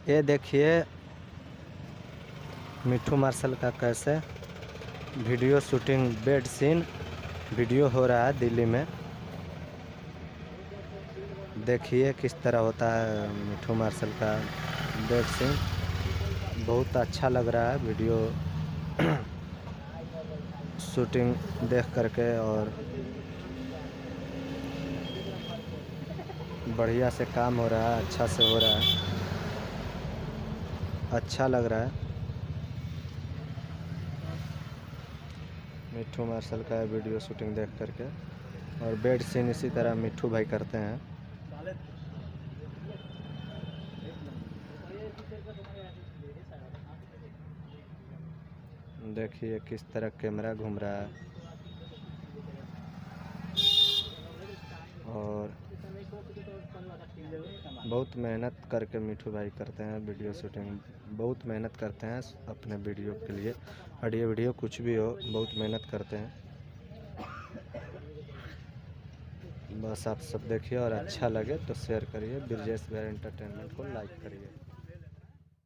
ये देखिए मिठू मार्शल का कैसे video shooting bed scene video हो रहा है दिल्ली में। देखिए किस तरह होता है मिठू मार्शल का बेड सीन। बहुत अच्छा लग रहा है वीडियो शूटिंग देख करके, और बढ़िया से काम हो रहा है, अच्छा से हो रहा है, अच्छा लग रहा है। मिठू मार्शल का वीडियो शूटिंग देख करके, और बेड सीन इसी तरह मिठू भाई करते हैं। देखिए किस तरह कैमरा घूम रहा है, और बहुत मेहनत करके मिठू भाई करते हैं वीडियो शूटिंग। बहुत मेहनत करते हैं अपने वीडियो के लिए, ऑडियो वीडियो कुछ भी हो, बहुत मेहनत करते हैं। बस आप सब देखिए और अच्छा लगे तो शेयर करिए। ब्रजेश बिहारी एंटरटेनमेंट को लाइक करिए।